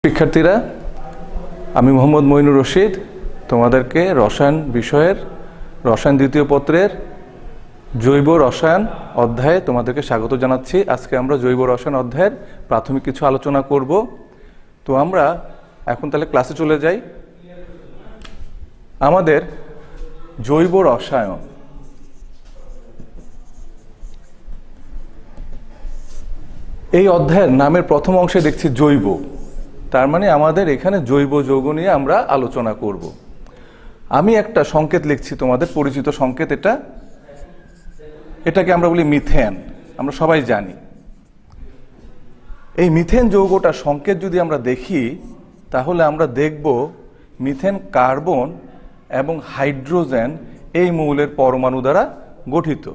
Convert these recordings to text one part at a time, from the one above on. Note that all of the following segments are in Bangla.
শিক্ষার্থীরা, আমি মোহাম্মদ মইনুর রশিদ তোমাদেরকে রসায়ন বিষয়ের রসায়ন দ্বিতীয় পত্রের জৈব রসায়ন অধ্যায়ে তোমাদেরকে স্বাগত জানাচ্ছি। আজকে আমরা জৈব রসায়ন অধ্যায়ের প্রাথমিক কিছু আলোচনা করব। তো আমরা এখন তাহলে ক্লাসে চলে যাই। আমাদের জৈব রসায়ন এই অধ্যায়ের নামের প্রথম অংশে দেখছি জৈব, তার মানে আমাদের এখানে জৈব যৌগ নিয়ে আমরা আলোচনা করব। আমি একটা সংকেত লিখছি, তোমাদের পরিচিত সংকেত এটাকে আমরা বলি মিথেন। আমরা সবাই জানি এই মিথেন যৌগটার সংকেত যদি আমরা দেখি তাহলে আমরা দেখব মিথেন কার্বন এবং হাইড্রোজেন এই মৌলের পরমাণু দ্বারা গঠিত।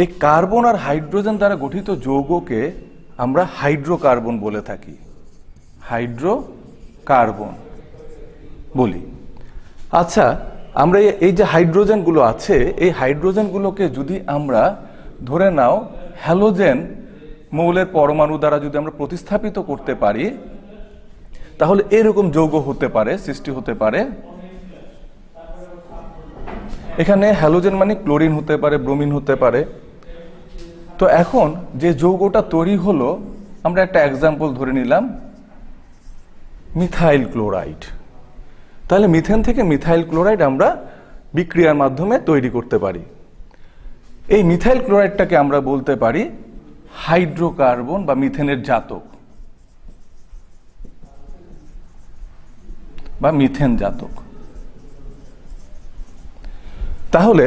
এই কার্বন আর হাইড্রোজেন দ্বারা গঠিত যৌগকে আমরা হাইড্রোকার্বন বলে থাকি, হাইড্রোকার্বন বলি। আচ্ছা, আমরা এই যে হাইড্রোজেনগুলো আছে, এই হাইড্রোজেনগুলোকে যদি আমরা ধরে নাও হ্যালোজেন মৌলের পরমাণু দ্বারা যদি আমরা প্রতিস্থাপিত করতে পারি তাহলে এরকম যৌগ হতে পারে, সৃষ্টি হতে পারে। এখানে হ্যালোজেন মানে ক্লোরিন হতে পারে, ব্রোমিন হতে পারে। তো এখন যে যৌগটা তৈরি হলো, আমরা একটা এক্সাম্পল ধরে নিলাম মিথাইল ক্লোরাইড। তাহলে মিথেন থেকে মিথাইল ক্লোরাইড আমরা বিক্রিয়ার মাধ্যমে তৈরি করতে পারি। এই মিথাইল ক্লোরাইডটাকে আমরা বলতে পারি হাইড্রোকার্বন বা মিথেনের জাতক বা মিথেন জাতক। তাহলে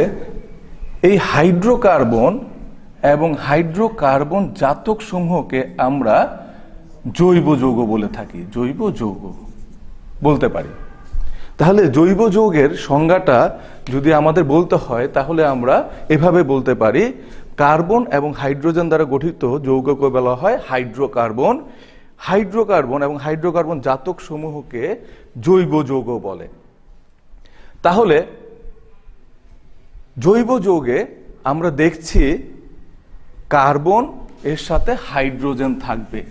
এই হাইড্রোকার্বন এবং হাইড্রোকার্বন জাতক সমূহকে আমরা জৈব যৌগ বলে থাকি, জৈব যৌগ বলতে পারি। তাহলে জৈব যৌগের সংজ্ঞাটা যদি আমাদের বলতে হয় তাহলে আমরা এভাবে বলতে পারি, কার্বন এবং হাইড্রোজেন দ্বারা গঠিত যৌগকে বলা হয় হাইড্রোকার্বন। হাইড্রোকার্বন এবং হাইড্রোকার্বন জাতক সমূহকে জৈব যৌগ বলে। তাহলে জৈব যৌগে আমরা দেখছি কার্বন এর সাথে হাইড্রোজেন থাকবে।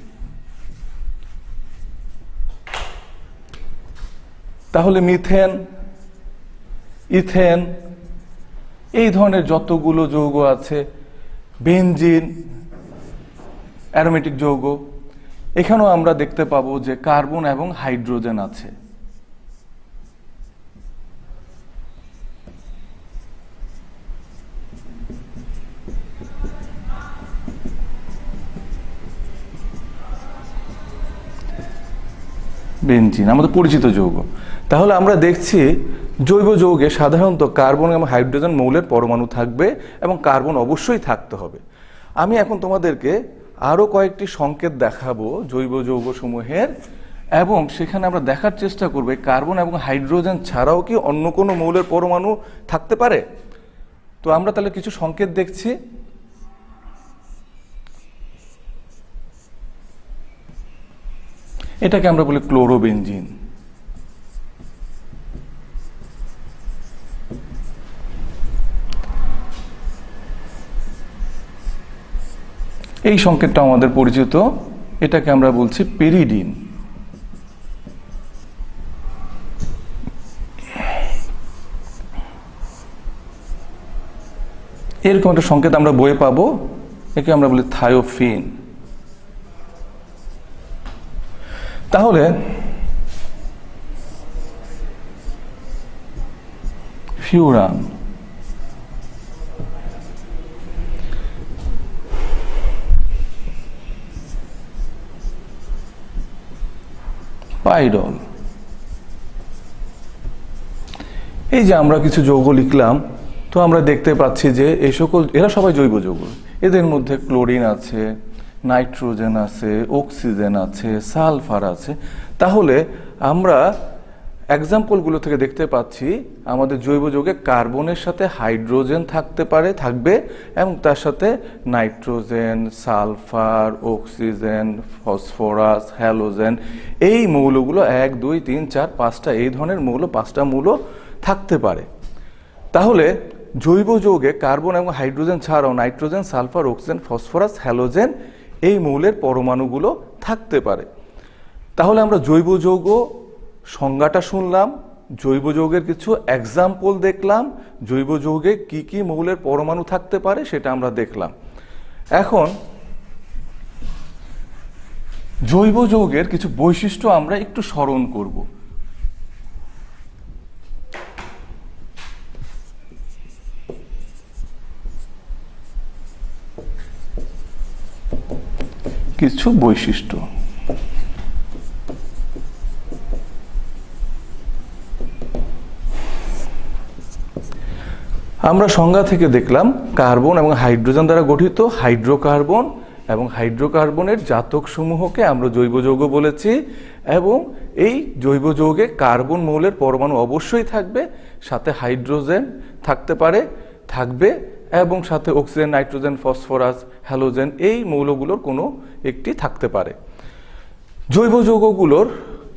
তাহলে মিথেন, ইথেন, এই ধরনের যতগুলো যৌগ আছে, বেনজিন, অ্যারোমেটিক যৌগ, এখানেও আমরা দেখতে পাবো যে কার্বন এবং হাইড্রোজেন আছে। বেনজিন আমাদের পরিচিত যৌগ। তাহলে আমরা দেখছি জৈব যৌগে সাধারণত কার্বন এবং হাইড্রোজেন মৌলের পরমাণু থাকবে এবং কার্বন অবশ্যই থাকতে হবে। আমি এখন তোমাদেরকে আরো কয়েকটি সংকেত দেখাবো জৈব যৌগ সমূহের, এবং সেখানে আমরা দেখার চেষ্টা করব কার্বন এবং হাইড্রোজেন ছাড়াও কি অন্য কোনো মৌলের পরমাণু থাকতে পারে। তো আমরা তাহলে কিছু সংকেত দেখছি। এটাকে আমরা বলি ক্লোরোবেনজিন। এই সংকেতটা আমাদের পরিচিত, এটাকে আমরা বলছি পেরিডিন। এরকম একটা সংকেত আমরা বইয়ে পাবো, একে আমরা বলি থায়োফিন। তাহলে ফিউরান, পাইরল, এই যে আমরা কিছু যৌগ লিখলাম, তো আমরা দেখতে পাচ্ছি যে এই সকল এরা সবাই জৈব যৌগ। এদের মধ্যে ক্লোরিন আছে, নাইট্রোজেন আছে, অক্সিজেন আছে, সালফার আছে। তাহলে আমরা এক্সাম্পলগুলো থেকে দেখতে পাচ্ছি আমাদের জৈব যৌগে কার্বনের সাথে হাইড্রোজেন থাকবে এবং তার সাথে nitrogen, sulphur, oxygen, phosphorus, halogen, এই মৌলগুলো 1, 2, 3, 4, 5টা এই ধরনের মৌল, 5টা মৌল থাকতে পারে। তাহলে জৈব যৌগে কার্বন এবং হাইড্রোজেন ছাড়াও nitrogen, sulphur, oxygen, phosphorus, halogen এই মৌলের পরমাণুগুলো থাকতে পারে। তাহলে আমরা জৈব যৌগ সংজ্ঞাটা শুনলাম, জৈব যৌগের কিছু এক্সাম্পল দেখলাম, জৈব যৌগে কি কি মৌলের পরমাণু থাকতে পারে সেটা আমরা দেখলাম। এখন জৈব যৌগের কিছু বৈশিষ্ট্য আমরা একটু স্মরণ করব। কিছু বৈশিষ্ট্য আমরা সংজ্ঞা থেকে দেখলাম কার্বন এবং হাইড্রোজেন দ্বারা গঠিত হাইড্রোকার্বন এবং হাইড্রোকার্বনের জাতক সমূহকে আমরা জৈব যৌগ বলেছি। এবং এই জৈব যৌগে কার্বন মৌলের পরমাণু অবশ্যই থাকবে, সাথে হাইড্রোজেন থাকবে এবং সাথে অক্সিজেন, নাইট্রোজেন, ফসফরাস, হ্যালোজেন এই মৌলগুলোর কোনো একটি থাকতে পারে। জৈব যৌগগুলোর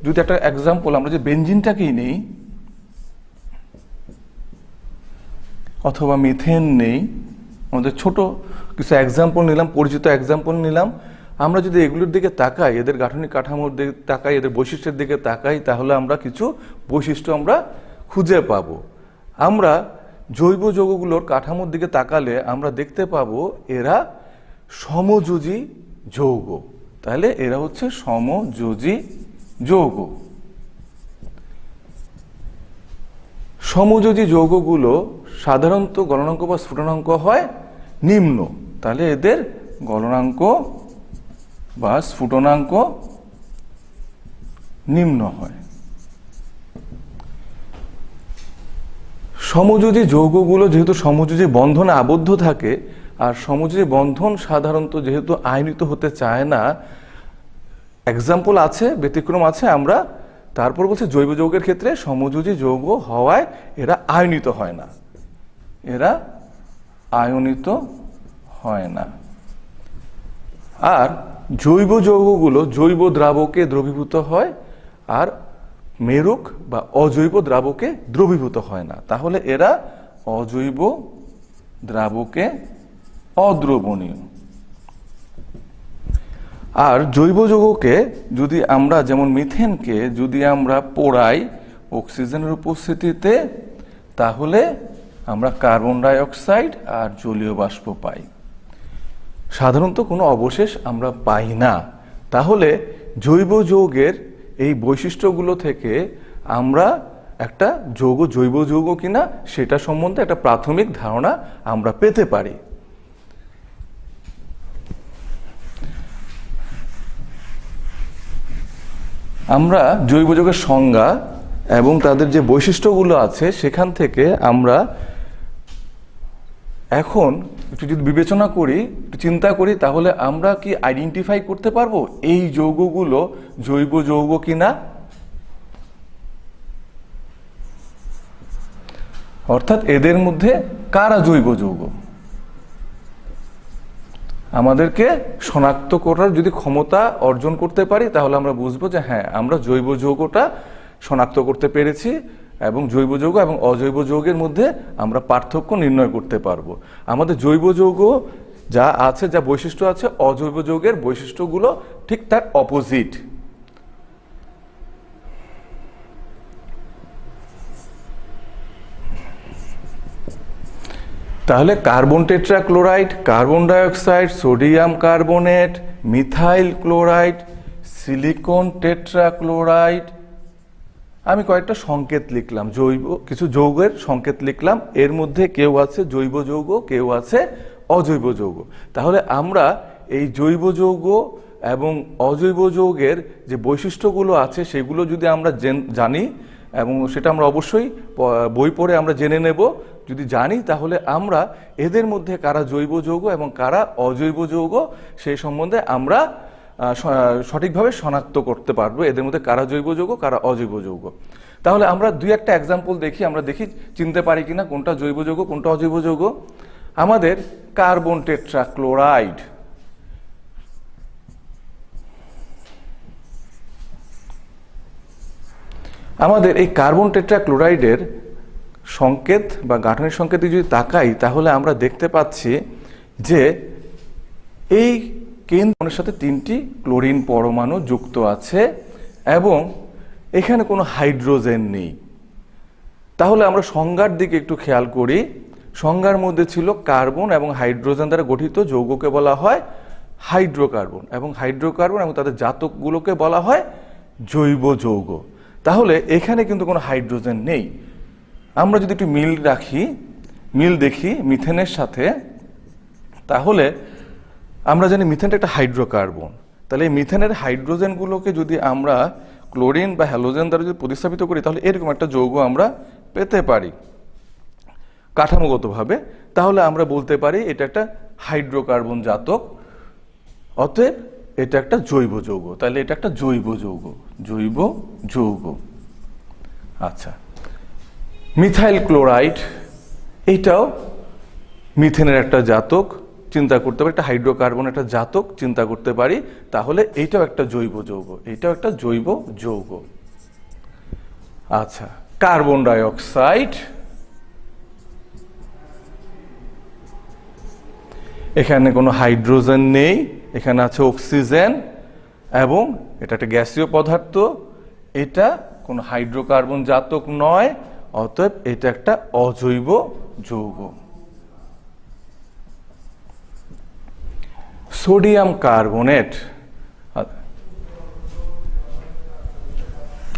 যদি একটা এক্সাম্পল আমরা যে বেনজিনটাকেই নেই অথবা মিথেন নেই, আমাদের ছোট কিছু এক্সাম্পল নিলাম, পরিচিত এক্সাম্পল নিলাম, আমরা যদি এগুলোর দিকে তাকাই, এদের গাঠনিক কাঠামোর দিকে তাকাই, এদের বৈশিষ্ট্যের দিকে তাকাই, তাহলে আমরা কিছু বৈশিষ্ট্য আমরা খুঁজে পাবো। আমরা জৈব যৌগগুলোর কাঠামোর দিকে তাকালে আমরা দেখতে পাবো এরা সমযোজী যৌগ। তাহলে এরা হচ্ছে সমযোজী যৌগ। সমযোজী যৌগগুলো সাধারণত গলনাঙ্ক বা স্ফুটনাঙ্ক হয় নিম্ন, তাহলে এদের গলনাঙ্ক বা স্ফুটনাঙ্ক নিম্ন হয়। সমযোজী যৌগগুলো যেহেতু সমযোজী বন্ধনে আবদ্ধ থাকে, আর সমযোজী বন্ধন সাধারণত যেহেতু আয়নিত হতে চায় না, এক্সাম্পল আছে, ব্যতিক্রম আছে, আমরা তারপর বলছে জৈব যৌগের ক্ষেত্রে সমযোজী যৌগ হওয়ায় এরা আয়নিত হয় না, এরা আয়নিত হয় না। আর জৈব যৌগগুলো জৈব দ্রাবকে দ্রবীভূত হয়, আর মেরুক বা অজৈব দ্রাবকে দ্রবীভূত হয় না, তাহলে এরা অজৈব দ্রাবকে অদ্রবণীয়। আর জৈব যৌগকে যদি আমরা যেমন মিথেনকে যদি আমরা পোড়াই অক্সিজেনের উপস্থিতিতে, তাহলে আমরা কার্বন ডাই অক্সাইড আর জলীয় বাষ্প পাই, সাধারণত কোনো অবশেষ আমরা পাই না। তাহলে জৈব যৌগের এই বৈশিষ্ট্যগুলো থেকে আমরা একটা যৌগ জৈব যৌগ কিনা সেটা সম্বন্ধে একটা প্রাথমিক ধারণা আমরা পেতে পারি। আমরা জৈব যৌগের সংজ্ঞা এবং তাদের যে বৈশিষ্ট্যগুলো আছে সেখান থেকে আমরা এখন একটু যদি বিবেচনা করি, একটু চিন্তা করি, তাহলে আমরা কি আইডেন্টিফাই করতে পারবো এই যৌগগুলো জৈব যৌগ কিনা? অর্থাৎ এদের মধ্যে কারা জৈব যৌগ আমাদেরকে শনাক্ত করার যদি ক্ষমতা অর্জন করতে পারি, তাহলে আমরা বুঝবো যে হ্যাঁ, আমরা জৈব যৌগটা শনাক্ত করতে পেরেছি এবং জৈব যৌগ এবং অজৈব যৌগের মধ্যে আমরা পার্থক্য নির্ণয় করতে পারবো। আমাদের জৈব যৌগ যা আছে, যা বৈশিষ্ট্য আছে, অজৈব যৌগের বৈশিষ্ট্যগুলো ঠিক তার অপোজিট। তাহলে carbon tetrachloride, carbon dioxide, sodium carbonate, methyl chloride, silicon tetrachloride, আমি কয়েকটা সংকেত লিখলাম, জৈব কিছু যৌগের সংকেত লিখলাম। এর মধ্যে কেউ আছে জৈব যৌগ, কেউ আছে অজৈব যৌগ। তাহলে আমরা এই জৈব যৌগ এবং অজৈব যৌগের যে বৈশিষ্ট্যগুলো আছে সেগুলো যদি আমরা জানি, এবং সেটা আমরা অবশ্যই বই পড়ে আমরা জেনে নেব, যদি জানি তাহলে আমরা এদের মধ্যে কারা জৈব যৌগ এবং কারা অজৈব যৌগ সেই সম্বন্ধে আমরা সঠিকভাবে শনাক্ত করতে পারবো, এদের মধ্যে কারা জৈব যৌগ কারা অজৈব যৌগ। তাহলে আমরা দুই একটা এক্সাম্পল দেখি, আমরা দেখি চিনতে পারি কিনা কোনটা জৈব যৌগ কোনটা অজৈব যৌগ। আমাদের কার্বন টেট্রাক্লোরাইড, আমাদের এই কার্বন টেট্রাক্লোরাইডের সংকেত বা গাঠনিক সংকেতে যদি তাকাই, তাহলে আমরা দেখতে পাচ্ছি যে এই কেন্দ্রের সাথে 3টি ক্লোরিন পরমাণু যুক্ত আছে, এবং এখানে কোনো হাইড্রোজেন নেই। তাহলে আমরা সংজ্ঞার দিকে একটু খেয়াল করি। সংজ্ঞার মধ্যে ছিল কার্বন এবং হাইড্রোজেন দ্বারা গঠিত যৌগকে বলা হয় হাইড্রোকার্বন, এবং হাইড্রোকার্বন এবং তাদের জাতকগুলোকে বলা হয় জৈব যৌগ। তাহলে এখানে কিন্তু কোনো হাইড্রোজেন নেই। আমরা যদি একটু মিল দেখি মিথেনের সাথে, তাহলে আমরা জানি মিথেনটা একটা হাইড্রোকার্বন। তাহলে এই মিথেনের হাইড্রোজেনগুলোকে যদি আমরা ক্লোরিন বা হ্যালোজেন দ্বারা যদি প্রতিস্থাপিত করি, তাহলে এরকম একটা যৌগ আমরা পেতে পারি কাঠামোগতভাবে। তাহলে আমরা বলতে পারি এটা একটা হাইড্রোকার্বন জাতক, অতএব এটা একটা জৈব যৌগ। তাহলে এটা একটা জৈব যৌগ। আচ্ছা, মিথাইল ক্লোরাইড, এটাও মিথেনের একটা জাতক চিন্তা করতে পারি, একটা হাইড্রোকার্বন একটা জাতক চিন্তা করতে পারি। তাহলে এইটাও একটা জৈব যৌগ। আচ্ছা, কার্বন ডাই অক্সাইড, এখানে কোনো হাইড্রোজেন নেই, এখানে আছে অক্সিজেন এবং এটা একটা গ্যাসীয় পদার্থ, এটা কোনো হাইড্রোকার্বন জাতক নয়, অতএব এটা একটা অজৈব যৌগ। সোডিয়াম কার্বনেট,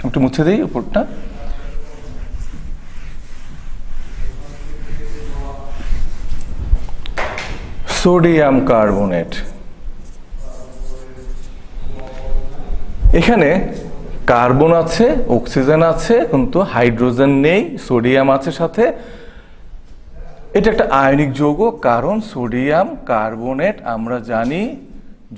একটু মুছে দিই উপরটা। সোডিয়াম কার্বনেট, এখানে কার্বন আছে, অক্সিজেন আছে, কিন্তু হাইড্রোজেন নেই, সোডিয়াম আছে সাথে। এটা একটা আয়নিক যৌগ, কারণ সোডিয়াম কার্বনেট আমরা জানি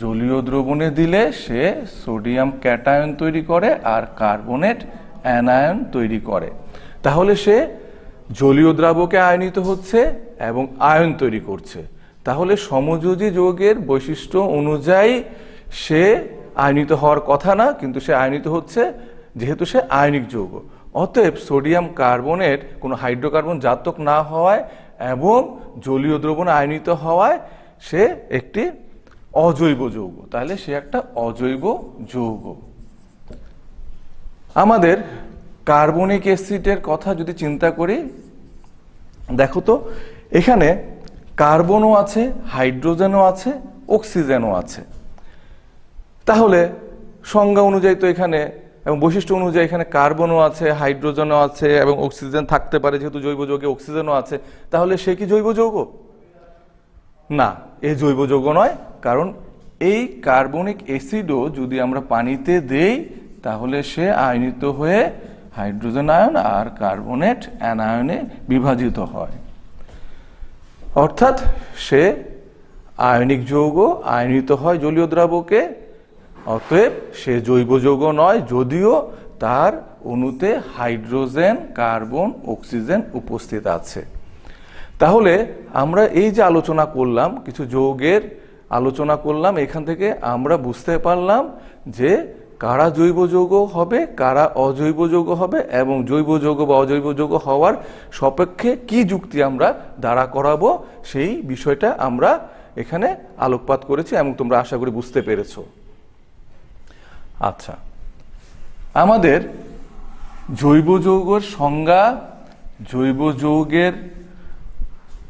জলীয় দ্রবণে দিলে সে সোডিয়াম ক্যাটায়ন তৈরি করে আর কার্বনেট অ্যানায়ন তৈরি করে। তাহলে সে জলীয় দ্রাবকে আয়নিত হচ্ছে এবং আয়ন তৈরি করছে। তাহলে সমযোজী যৌগের বৈশিষ্ট্য অনুযায়ী সে আয়নিত হওয়ার কথা না, কিন্তু সে আয়নিত হচ্ছে যেহেতু সে আয়নিক যৌগ। অতএব সোডিয়াম কার্বনেট কোনো হাইড্রোকার্বন জাতক না হওয়ায় এবং জলীয় দ্রবণে আয়নিত হওয়ায় সে একটি অজৈব যৌগ। তাহলে সে একটা অজৈব যৌগ। আমাদের কার্বনিক অ্যাসিডের কথা যদি চিন্তা করি, দেখো তো এখানে কার্বনও আছে, হাইড্রোজেনও আছে, অক্সিজেনও আছে। তাহলে সংজ্ঞা অনুযায়ী তো এখানে এবং বৈশিষ্ট্য অনুযায়ী এখানে কার্বনও আছে, হাইড্রোজেনও আছে এবং অক্সিজেন থাকতে পারে, যেহেতু জৈব যৌগে অক্সিজেনও আছে। তাহলে সে কি জৈব যৌগ? না, এ জৈব যৌগ নয়। কারণ এই কার্বনিক অ্যাসিডও যদি আমরা পানিতে দেই, তাহলে সে আয়নিত হয়ে হাইড্রোজেন আয়ন আর কার্বনেট অ্যানায়নে বিভাজিত হয়। অর্থাৎ সে আয়নিক যৌগ, আয়নিত হয় জলীয় দ্রাবকে, অতএব সে জৈব যৌগ নয়, যদিও তার অণুতে হাইড্রোজেন, কার্বন, অক্সিজেন উপস্থিত আছে। তাহলে আমরা এই যে আলোচনা করলাম, কিছু যৌগের আলোচনা করলাম, এখান থেকে আমরা বুঝতে পারলাম যে কারা জৈব যৌগ হবে, কারা অজৈব যৌগ হবে, এবং জৈব যৌগ বা অজৈব যৌগ হওয়ার সপক্ষে কি যুক্তি আমরা দাঁড়া করাবো, সেই বিষয়টা আমরা এখানে আলোকপাত করেছি এবং তোমরা আশা করি বুঝতে পেরেছো। আচ্ছা, আমাদের জৈব যৌগের সংজ্ঞা, জৈব যৌগের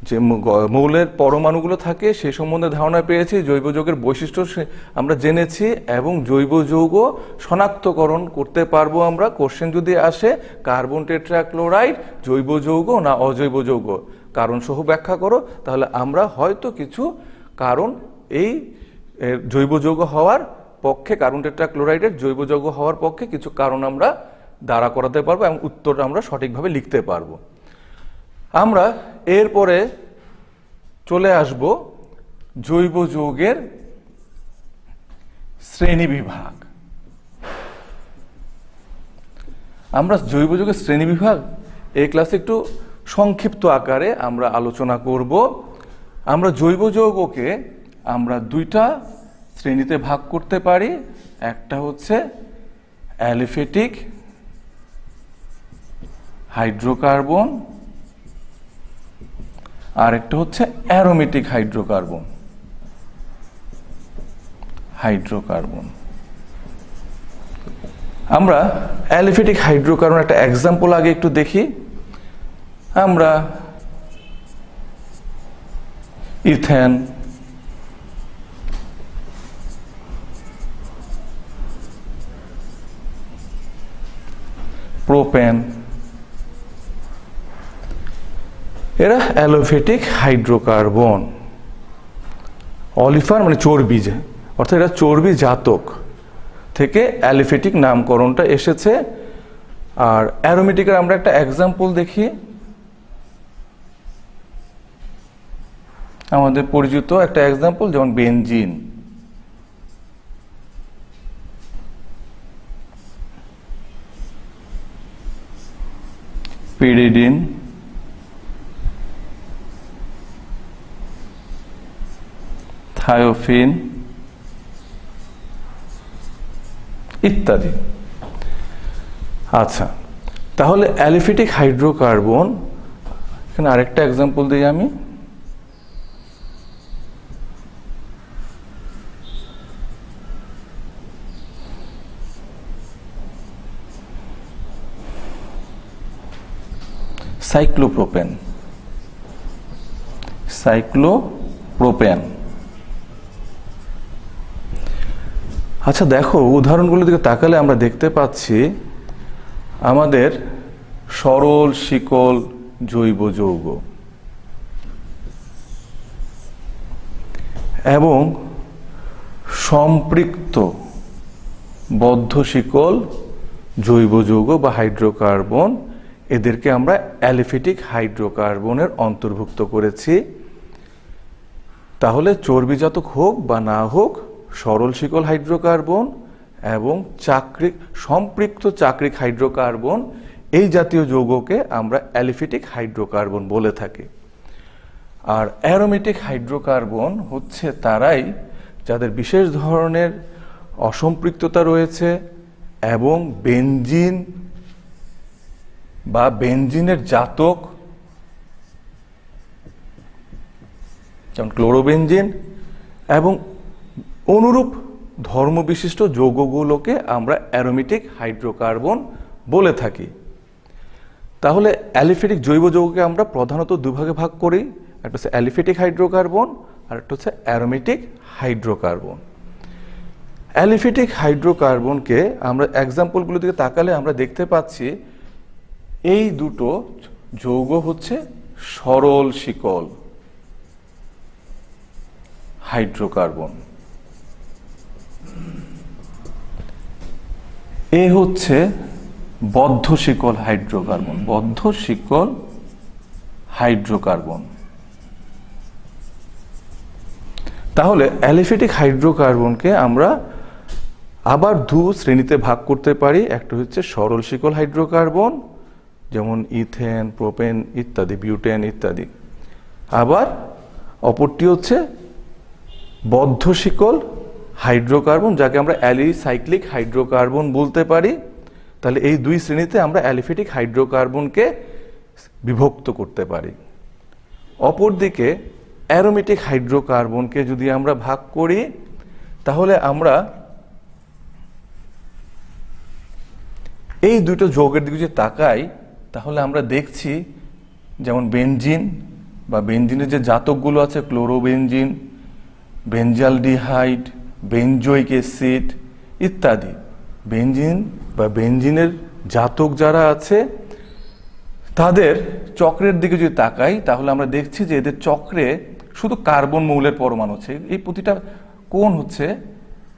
যে মৌলের পরমাণুগুলো থাকে সে সম্বন্ধে ধারণা পেয়েছি, জৈব যৌগের বৈশিষ্ট্য আমরা জেনেছি এবং জৈব যৌগ শনাক্তকরণ করতে পারবো আমরা। কোশ্চেন যদি আসে কার্বন টেট্রাক্লোরাইড জৈব যৌগ না অজৈব যৌগ, কারণ সহ ব্যাখ্যা করো, তাহলে আমরা হয়তো কিছু কারণ এই জৈব যৌগ হওয়ার পক্ষে, কার্বন টেট্রাক্লোরাইডের জৈব যৌগ হওয়ার পক্ষে কিছু কারণ আমরা দাঁড়া করাতে পারবো এবং উত্তরটা আমরা সঠিকভাবে লিখতে পারবো। আমরা এরপরে চলে আসব জৈব যৌগের শ্রেণীবিভাগ। আমরা জৈব যৌগের শ্রেণীবিভাগ এই ক্লাসে একটু সংক্ষিপ্ত আকারে আমরা আলোচনা করব। আমরা জৈব যৌগকে আমরা দুইটা শ্রেণীতে ভাগ করতে পারি। একটা হচ্ছে অ্যালিফেটিক হাইড্রোকার্বন, আর একটা হচ্ছে অ্যারোমেটিক হাইড্রোকার্বন। আমরা অ্যালিফেটিক হাইড্রোকার্বন একটা এক্সাম্পল আগে একটু দেখি। আমরা ইথেন, প্রোপেন, এরা অ্যালোফেটিক হাইড্রোকার্বন। অলিফার মানে চর্বি, যে অর্থাৎ এরা চর্বি জাতক থেকে অ্যালিফেটিক নামকরণটা এসেছে। আর অ্যারোমেটিকের আমরা একটা এক্সাম্পল দেখি। আমাদের পরিচিত একটা এক্সাম্পল যেমন বেনজিন। পিরিডিন, থায়োফিন ইত্যাদি। আচ্ছা, তাহলে অ্যালিফেটিক হাইড্রোকার্বন, এখানে আরেকটা এক্সাম্পল দিই আমি। Cyclopropane, cyclopropane. আচ্ছা দেখো, উদাহরণগুলোর দিকে তাকালে আমরা দেখতে পাচ্ছি আমাদের সরল শিকল জৈব যৌগ এবং সম্পৃক্ত বদ্ধ শিকল জৈব যৌগ বা হাইড্রোকার্বন, এদেরকে আমরা অ্যালিফেটিক হাইড্রোকার্বনের অন্তর্ভুক্ত করেছি। তাহলে চর্বিজাতক হোক বা না হোক, সরল শিকল হাইড্রোকার্বন এবং সম্পৃক্ত চাকরিক হাইড্রোকার্বন, এই জাতীয় যৌগকে আমরা অ্যালিফেটিক হাইড্রোকার্বন বলে থাকি। আর অ্যারোমেটিক হাইড্রোকার্বন হচ্ছে তারাই যাদের বিশেষ ধরনের অসম্পৃক্ততা রয়েছে এবং বেনজিন বা বেনজিনের জাতক, যেমন ক্লোরোবেনজিন এবং অনুরূপ ধর্মবিশিষ্ট যৌগগুলোকে আমরা অ্যারোমেটিক হাইড্রোকার্বন বলে থাকি। তাহলে অ্যালিফেটিক জৈব যৌগকে আমরা প্রধানত দুভাগে ভাগ করি, একটা হচ্ছে অ্যালিফেটিক হাইড্রোকার্বন আর একটা হচ্ছে অ্যারোমেটিক হাইড্রোকার্বন। অ্যালিফেটিক হাইড্রোকার্বনকে আমরা এক্সাম্পলগুলোর দিকে তাকালে আমরা দেখতে পাচ্ছি এই দুটো যৌগ হচ্ছে সরল শিকল হাইড্রোকার্বন, এ হচ্ছে বদ্ধ শিকল হাইড্রোকার্বন, বদ্ধ শিকল হাইড্রোকার্বন। তাহলে অ্যালিফেটিক হাইড্রোকার্বনকে আমরা আবার দু শ্রেণীতে ভাগ করতে পারি। একটা হচ্ছে সরল শিকল হাইড্রোকার্বন, যেমন ইথেন, প্রোপেন ইত্যাদি, বিউটেন ইত্যাদি। আবার অপরটি হচ্ছে বদ্ধ শিকল হাইড্রোকার্বন, যাকে আমরা অ্যালিসাইক্লিক হাইড্রোকার্বন বলতে পারি। তাহলে এই দুই শ্রেণীতে আমরা অ্যালিফেটিক হাইড্রোকার্বনকে বিভক্ত করতে পারি। অপরদিকে অ্যারোমেটিক হাইড্রোকার্বনকে যদি আমরা ভাগ করি, তাহলে আমরা এই দুটো যৌগের দিকে যদি তাকাই, তাহলে আমরা দেখছি যেমন বেনজিন বা বেনজিনের যে জাতকগুলো আছে, ক্লোরোবেনজিন, বেনজালডিহাইড, বেনজোইক অ্যাসিড ইত্যাদি। বেনজিন বা বেনজিনের জাতক যারা আছে তাদের চক্রের দিকে যদি তাকাই, তাহলে আমরা দেখছি যে এদের চক্রে শুধু কার্বন মৌলের পরমাণু আছে। এই প্রতিটা কোণ হচ্ছে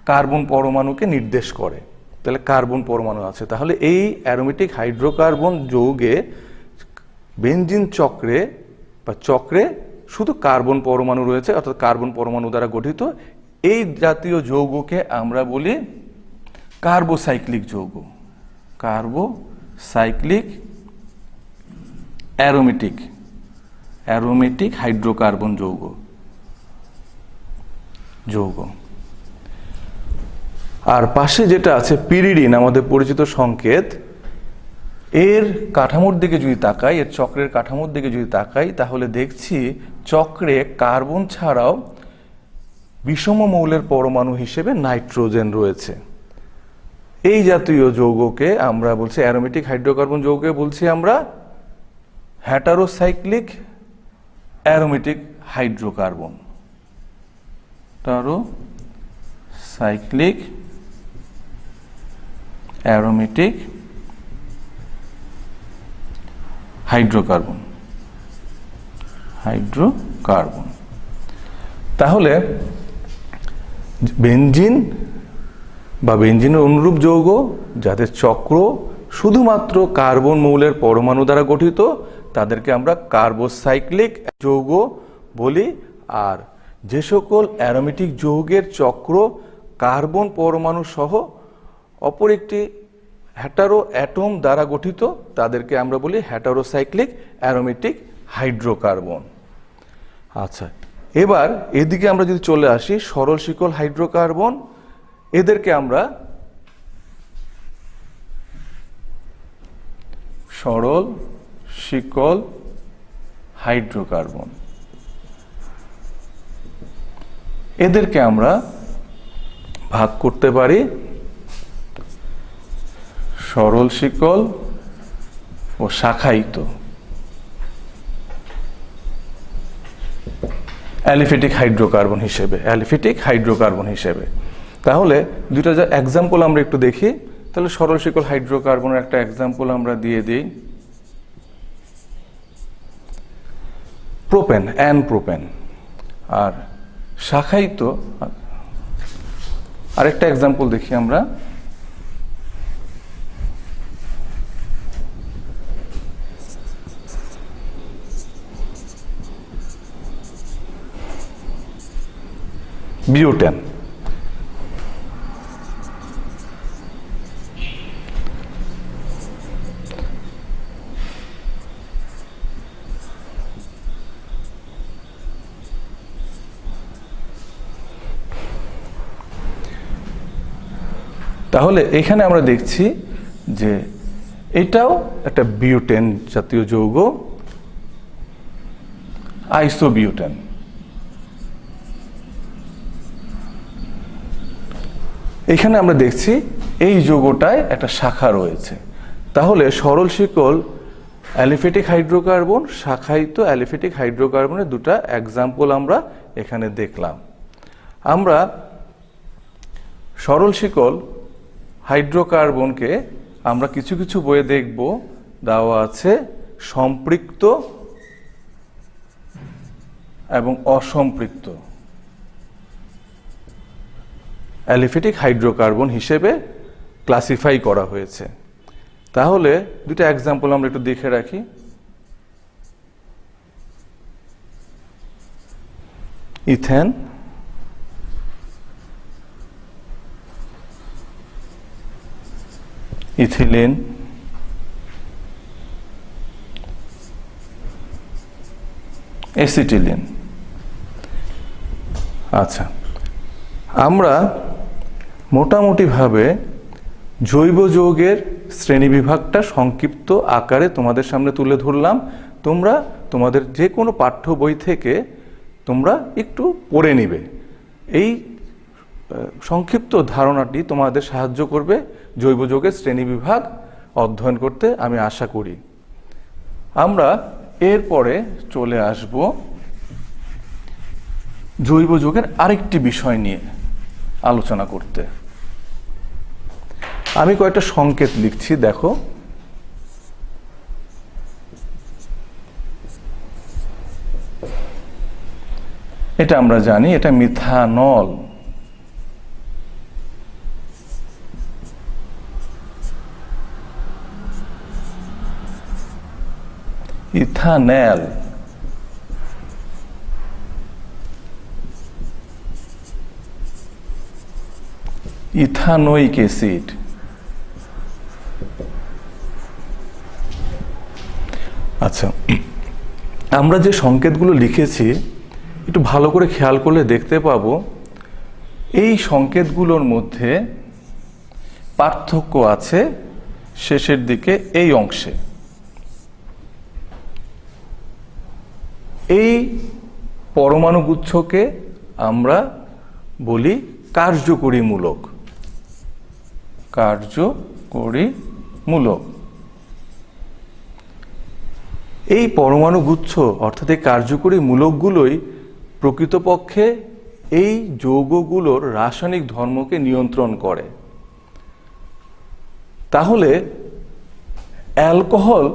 কার্বন পরমাণুকে নির্দেশ করে। তাহলে কার্বন পরমাণু আছে। তাহলে এই অ্যারোমেটিক হাইড্রোকার্বন যৌগে বেনজিন চক্রে বা চক্রে শুধু কার্বন পরমাণু রয়েছে, অর্থাৎ কার্বন পরমাণু দ্বারা গঠিত। এই জাতীয় যৌগকে আমরা বলি কার্বোসাইক্লিক যৌগ, কার্বোসাইক্লিক অ্যারোমেটিক হাইড্রোকার্বন যৌগ। আর পাশে যেটা আছে পিরিডিন, আমাদের পরিচিত সংকেত, এর কাঠামোর দিকে যদি তাকাই, এর চক্রের কাঠামোর দিকে যদি তাকাই, তাহলে দেখছি চক্রে কার্বন ছাড়াও বিষম মৌলের পরমাণু হিসেবে নাইট্রোজেন রয়েছে। এই জাতীয় যৌগকে আমরা বলছি, অ্যারোমেটিক হাইড্রোকার্বন যৌগকে বলছি আমরা heterocyclic aromatic hydrocarbon. Heterocyclic aromatic hydrocarbon. তাহলে বেনজিন বা বেনজিনের অনুরূপ যৌগ যাদের চক্র শুধুমাত্র কার্বন মৌলের পরমাণু দ্বারা গঠিত তাদেরকে আমরা কার্বোসাইক্লিক যৌগ বলি। আর যে সকল অ্যারোমেটিক যৌগের চক্র কার্বন পরমাণু সহ অপর একটি হেটারো অ্যাটম দ্বারা গঠিত তাদেরকে আমরা বলি হেটারোসাইক্লিক অ্যারোমেটিক হাইড্রোকার্বন। আচ্ছা, এবার এদিকে আমরা যদি চলে আসি সরল শিকল হাইড্রোকার্বন, এদেরকে আমরা সরল শিকল হাইড্রোকার্বন, এদেরকে আমরা ভাগ করতে পারি সরল শিকল ও শাখায়িত অ্যালিফেটিক হাইড্রোকার্বন হিসেবে। তাহলে দুইটা যা এক্সাম্পল আমরা একটু দেখি। তাহলে সরল শিকল হাইড্রোকার্বনের একটা এক্সাম্পল আমরা দিয়ে দিই, প্রোপেন, প্রোপেন। আর শাখায়িত আরেকটা এক্সাম্পল দেখি আমরা, বিউটেন। তাহলে এখানে আমরা দেখছি যে এটাও একটা বিউটেন জাতীয় যৌগ, আইসোবিউটেন। এখানে আমরা দেখছি এই যৌগটায় একটা শাখা রয়েছে। তাহলে সরল শিকল অ্যালিফেটিক হাইড্রোকার্বন, শাখায়িত অ্যালিফেটিক হাইড্রোকার্বনের দুটা এক্সাম্পল আমরা এখানে দেখলাম। আমরা সরল শিকল হাইড্রোকার্বনকে আমরা কিছু কিছু বইয়ে দেখব দেওয়া আছে সম্পৃক্ত এবং অসম্পৃক্ত অ্যালিফেটিক হাইড্রোকার্বন হিসেবে ক্লাসিফাই করা হয়েছে। তাহলে দুটো এক্সাম্পল আমরা একটু দেখে রাখি। Ethane, ethylene, acetylene. আচ্ছা, আমরা মোটামুটিভাবে জৈব যৌগের শ্রেণীবিভাগটা সংক্ষিপ্ত আকারে তোমাদের সামনে তুলে ধরলাম। তোমরা তোমাদের যে কোনো পাঠ্য বই থেকে তোমরা একটু পড়ে নিবে। এই সংক্ষিপ্ত ধারণাটি তোমাদের সাহায্য করবে জৈব যৌগের শ্রেণীবিভাগ অধ্যয়ন করতে, আমি আশা করি। আমরা এরপরে চলে আসব জৈব যৌগের আরেকটি বিষয় নিয়ে আলোচনা করতে। আমি কয়েকটা সংকেত লিখছি, দেখো। এটা আমরা জানি, এটা মিথানল। Ethanol, ethanoic acid. আচ্ছা, আমরা যে সংকেতগুলো লিখেছি একটু ভালো করে খেয়াল করলে দেখতে পাবো এই সংকেতগুলোর মধ্যে পার্থক্য আছে শেষের দিকে এই অংশে। এই পরমাণুগুচ্ছকে আমরা বলি কার্যকরী মূলক। কার্যকরী মূলক। এই পরমাণু গুচ্ছ অর্থাৎ এই কার্যকরী মূলকগুলোই প্রকৃতপক্ষে এই যৌগগুলোর রাসায়নিক ধর্মকে নিয়ন্ত্রণ করে। তাহলে অ্যালকোহল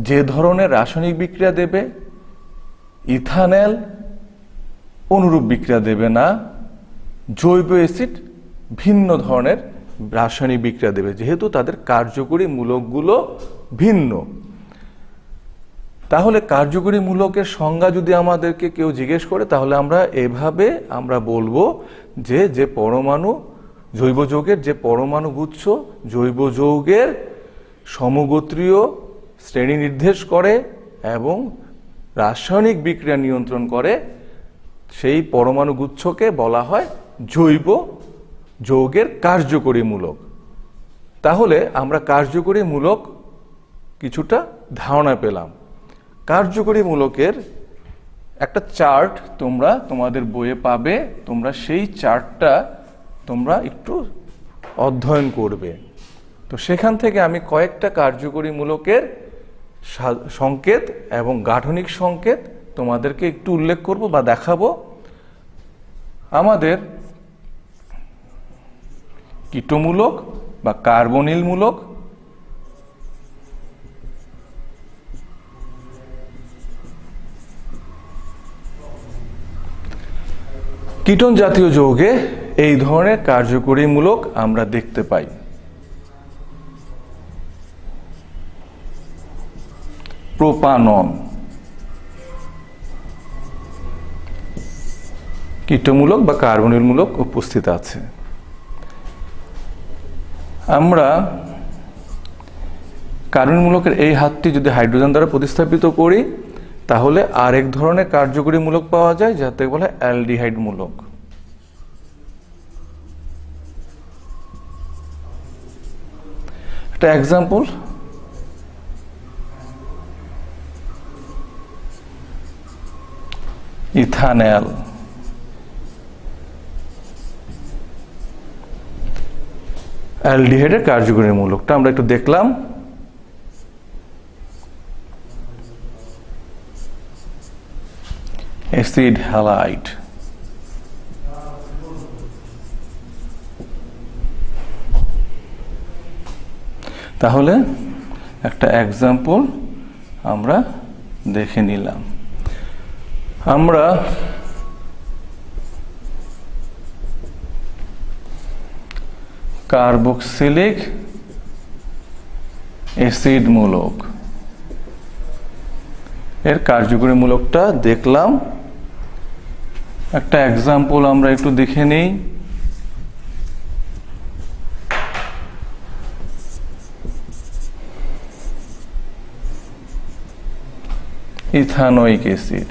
যে ধরনের রাসায়নিক বিক্রিয়া দেবে, ইথানল অনুরূপ বিক্রিয়া দেবে না। জৈব অ্যাসিড ভিন্ন ধরনের রাসায়নিক বিক্রিয়া দেবে, যেহেতু তাদের কার্যকরী মূলকগুলো ভিন্ন। তাহলে কার্যকরী মূলকের সংজ্ঞা যদি আমাদেরকে কেউ জিজ্ঞেস করে, তাহলে আমরা বলবো যে পরমাণু জৈব যৌগের যে পরমাণু গুচ্ছ জৈব যৌগের সমগোত্রীয় শ্রেণী নির্দেশ করে এবং রাসায়নিক বিক্রিয়া নিয়ন্ত্রণ করে, সেই পরমাণু গুচ্ছকে বলা হয় জৈব যৌগের কার্যকরী মূলক। তাহলে আমরা কার্যকরী মূলক কিছুটা ধারণা পেলাম। কার্যকরী মূলকের একটা চার্ট তোমরা তোমাদের বইয়ে পাবে, তোমরা সেই চার্টটা তোমরা একটু অধ্যয়ন করবে। তো সেখান থেকে আমি কয়েকটা কার্যকরী মূলকের সংকেত এবং গাঠনিক সংকেত তোমাদেরকে একটু উল্লেখ করব বা দেখাবো। আমাদের কীটমূলক বা কার্বনিল মূলক, কীটন জাতীয় যৌগে এই ধরনের কার্যকরী মূলক আমরা দেখতে পাই। প্রোপানন কীটমূলক বা কার্বনিল মূলক উপস্থিত আছে। আমরা কার্বনিল মূলকের এই হাতটি যদি হাইড্রোজেন দ্বারা প্রতিস্থাপিত করি, তাহলে আরেক ধরনের কার্যকরী মূলক পাওয়া যায়, যাতে বলে অ্যালডিহাইড মূলক। একটা এক্সাম্পল, ইথানল। অ্যালডিহাইডের কার্যকরী মূলকটা আমরা একটু দেখলাম। Acid halide. তাহলে একটা এক্সাম্পল আমরা দেখে নিলাম। আমরা কার্বক্সিলিক অ্যাসিড মূলক এর কার্যকরী মূলকটা দেখলাম। একটা এক্সাম্পল আমরা একটু দেখে নিই। Ethanoic acid.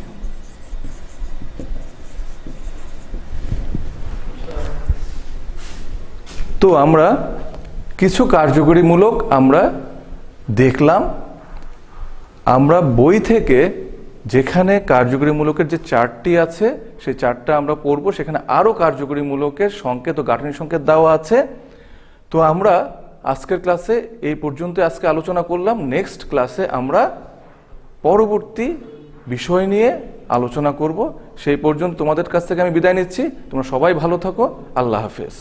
তো আমরা কিছু কার্যকরী মূলক আমরা দেখলাম। আমরা বই থেকে যেখানে কার্যকরী মূলকের যে চার্টটি আছে সেই চার্টটা আমরা পড়ব, সেখানে আরও কার্যকরী মূলকের সংকেত ও গাঠনিক সংকেত দেওয়া আছে। তো আমরা আজকের ক্লাসে এই পর্যন্ত আজকে আলোচনা করলাম। নেক্সট ক্লাসে আমরা পরবর্তী বিষয় নিয়ে আলোচনা করব। সেই পর্যন্ত তোমাদের কাছ থেকে আমি বিদায় নিচ্ছি। তোমরা সবাই ভালো থাকো। আল্লাহ হাফেজ।